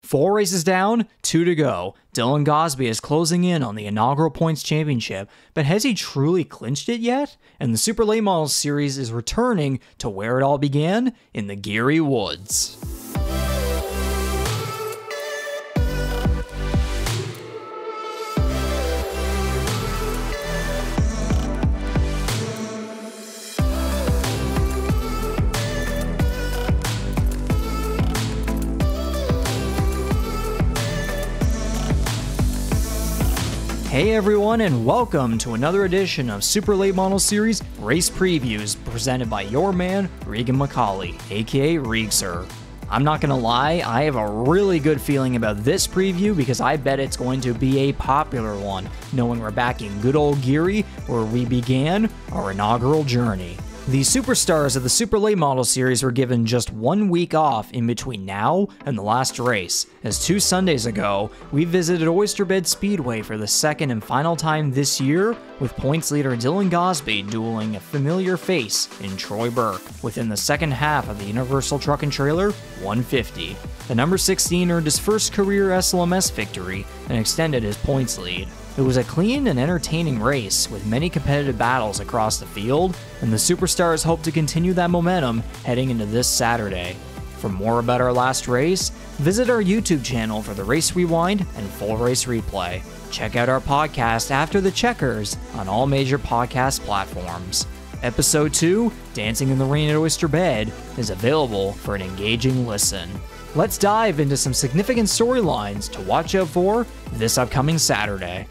4 races down, 2 to go. Dylan Gosby is closing in on the inaugural points championship, but has he truly clinched it yet? And the Super Late Models Series is returning to where it all began, in the Geary Woods. Hey everyone, and welcome to another edition of Super Late Model Series Race Previews, presented by your man, Regan McCauley, aka Reegser. I'm not gonna lie, I have a really good feeling about this preview because I bet it's going to be a popular one, knowing we're back in good old Geary, where we began our inaugural journey. The superstars of the Super Late Model Series were given just 1 week off in between now and the last race, as 2 Sundays ago, we visited Oyster Bend Speedway for the second and final time this year, with points leader Dylan Gosby dueling a familiar face in Troy Burke within the second half of the Universal Truck and Trailer 150. The number 16 earned his first career SLMS victory and extended his points lead. It was a clean and entertaining race with many competitive battles across the field, and the superstars hope to continue that momentum heading into this Saturday. For more about our last race, visit our YouTube channel for the race rewind and full race replay. Check out our podcast After the Checkers on all major podcast platforms. Episode 2, Dancing in the Rain at Oyster Bend, is available for an engaging listen. Let's dive into some significant storylines to watch out for this upcoming Saturday.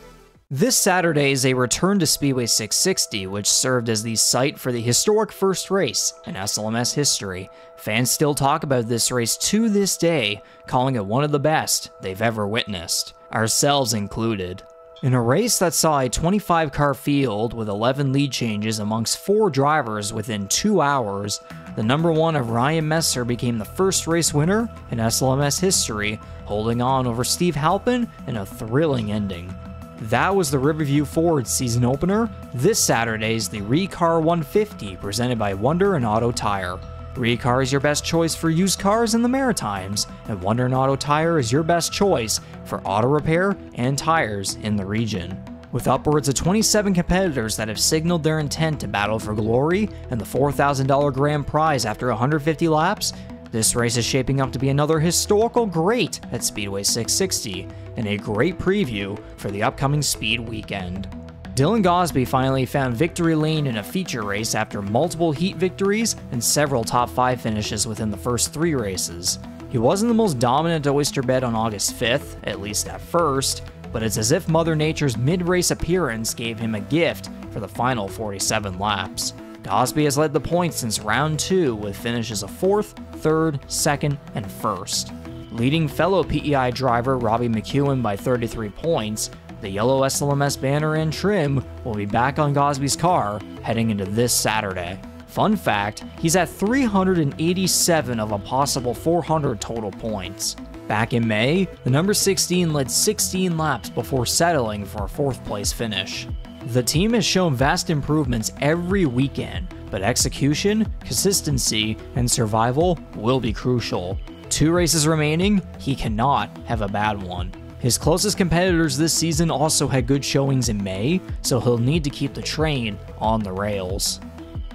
This Saturday is a return to Speedway 660, which served as the site for the historic first race in SLMS history. Fans still talk about this race to this day, calling it one of the best they've ever witnessed, ourselves included. In a race that saw a 25-car field with 11 lead changes amongst 4 drivers within 2 hours, the number 1 of Ryan Messer became the first race winner in SLMS history, holding on over Steve Halpin in a thrilling ending. That was the Riverview Ford season opener. This Saturday is the Recar 150 presented by Wonder and Auto Tire. Recar is your best choice for used cars in the Maritimes, and Wonder and Auto Tire is your best choice for auto repair and tires in the region. With upwards of 27 competitors that have signaled their intent to battle for glory and the $4,000 grand prize after 150 laps, this race is shaping up to be another historical great at Speedway 660, and a great preview for the upcoming speed weekend. Dylan Gosby finally found victory lane in a feature race after multiple heat victories and several top 5 finishes within the first 3 races. He wasn't the most dominant at Oyster Bend on August 5th, at least at first, but it's as if Mother Nature's mid-race appearance gave him a gift for the final 47 laps. Gosby has led the points since round 2 with finishes of 4th, 3rd, 2nd, and 1st. Leading fellow PEI driver Robbie McEwen by 33 points, the yellow SLMS banner and trim will be back on Gosby's car heading into this Saturday. Fun fact, he's at 387 of a possible 400 total points. Back in May, the number 16 led 16 laps before settling for a 4th place finish. The team has shown vast improvements every weekend, but execution, consistency, and survival will be crucial. 2 races remaining, he cannot have a bad one. His closest competitors this season also had good showings in May, so he'll need to keep the train on the rails.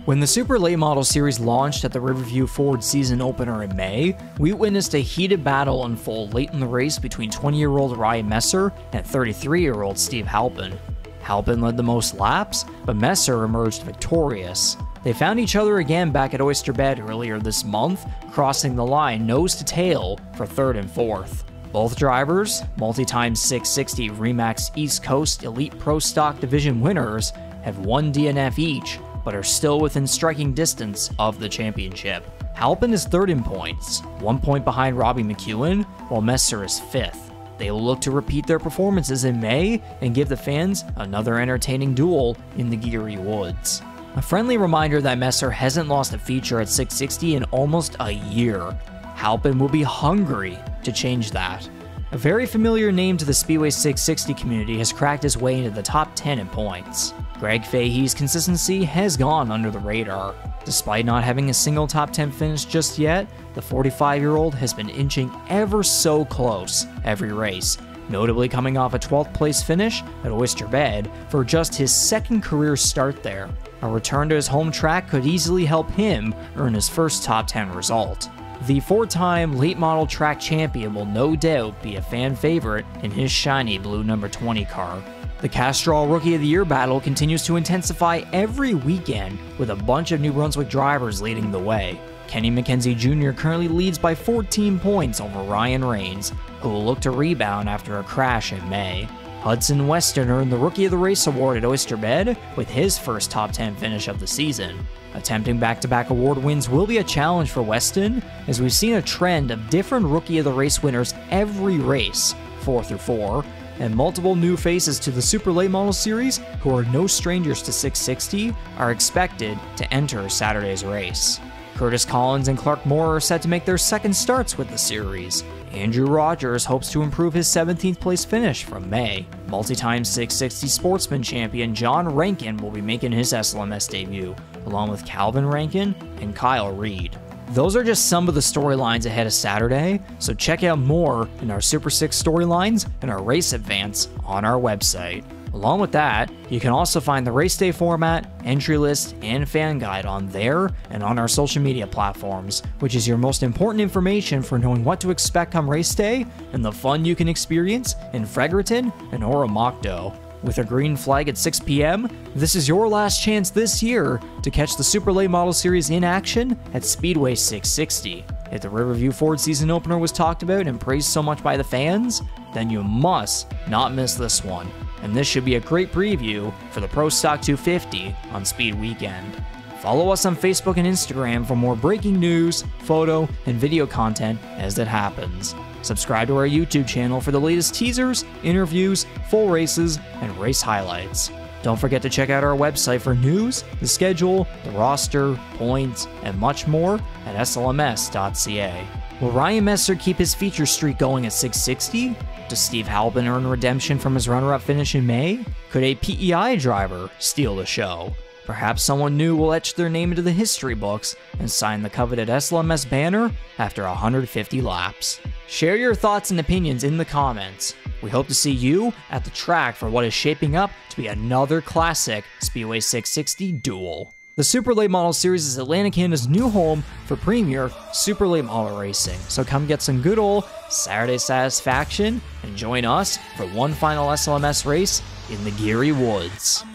When the Super Late Model Series launched at the Riverview Ford season opener in May, we witnessed a heated battle unfold late in the race between 20-year-old Ryan Messer and 33-year-old Steve Halpin. Halpin led the most laps, but Messer emerged victorious. They found each other again back at Oyster Bend earlier this month, crossing the line nose to tail for 3rd and 4th. Both drivers, multi-time 660 Remax East Coast Elite Pro Stock Division winners, have 1 DNF each, but are still within striking distance of the championship. Halpin is 3rd in points, 1 point behind Robbie McEwen, while Messer is 5th. They will look to repeat their performances in May and give the fans another entertaining duel in the Geary Woods. A friendly reminder that Messer hasn't lost a feature at 660 in almost a year. Halpin will be hungry to change that. A very familiar name to the Speedway 660 community has cracked his way into the top 10 in points. Greg Fahey's consistency has gone under the radar. Despite not having a single top 10 finish just yet, the 45-year-old has been inching ever so close every race, notably coming off a 12th place finish at Oyster Bend for just his second career start there. A return to his home track could easily help him earn his first top 10 result. The 4-time late model track champion will no doubt be a fan favorite in his shiny blue number 20 car. The Castrol Rookie of the Year battle continues to intensify every weekend, with a bunch of New Brunswick drivers leading the way. Kenny McKenzie Jr. currently leads by 14 points over Ryan Rains, who will look to rebound after a crash in May. Hudson Weston earned the Rookie of the Race award at Oyster Bend with his first top 10 finish of the season. Attempting back-to-back award wins will be a challenge for Weston, as we've seen a trend of different Rookie of the Race winners every race, 4 through 4, and multiple new faces to the Super Late Model Series, who are no strangers to 660, are expected to enter Saturday's race. Curtis Collins and Clark Moore are set to make their second starts with the series. Andrew Rogers hopes to improve his 17th place finish from May. Multi-time 660 Sportsman champion John Rankin will be making his SLMS debut, along with Calvin Rankin and Kyle Reed. Those are just some of the storylines ahead of Saturday, so check out more in our Super 6 storylines and our race advance on our website. Along with that, you can also find the race day format, entry list, and fan guide on there and on our social media platforms, which is your most important information for knowing what to expect come race day and the fun you can experience in Fredericton and Oromocto. With a green flag at 6 p.m., this is your last chance this year to catch the Super Late Model Series in action at Speedway 660. If the Riverview Ford season opener was talked about and praised so much by the fans, then you must not miss this one. And this should be a great preview for the Pro Stock 250 on Speed Weekend. Follow us on Facebook and Instagram for more breaking news, photo, and video content as it happens. Subscribe to our YouTube channel for the latest teasers, interviews, full races, and race highlights. Don't forget to check out our website for news, the schedule, the roster, points, and much more at slms.ca. Will Ryan Messer keep his feature streak going at 660? Does Steve Halpin earn redemption from his runner-up finish in May? Could a PEI driver steal the show? Perhaps someone new will etch their name into the history books and sign the coveted SLMS banner after 150 laps. Share your thoughts and opinions in the comments. We hope to see you at the track for what is shaping up to be another classic Speedway 660 duel. The Super Late Model Series is Atlantic Canada's new home for premier Super Late Model racing, so come get some good old Saturday satisfaction and join us for one final SLMS race in the Geary Woods.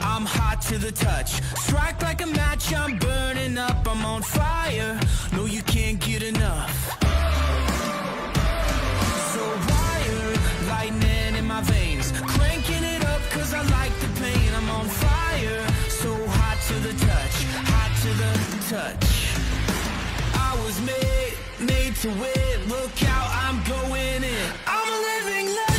I'm hot to the touch, strike like a match, I'm burning up, I'm on fire, no you can't get enough. So wired, lightning in my veins, cranking it up cause I like the pain, I'm on fire, so hot to the touch, hot to the touch. I was made to win, look out, I'm going in, I'm a living legend.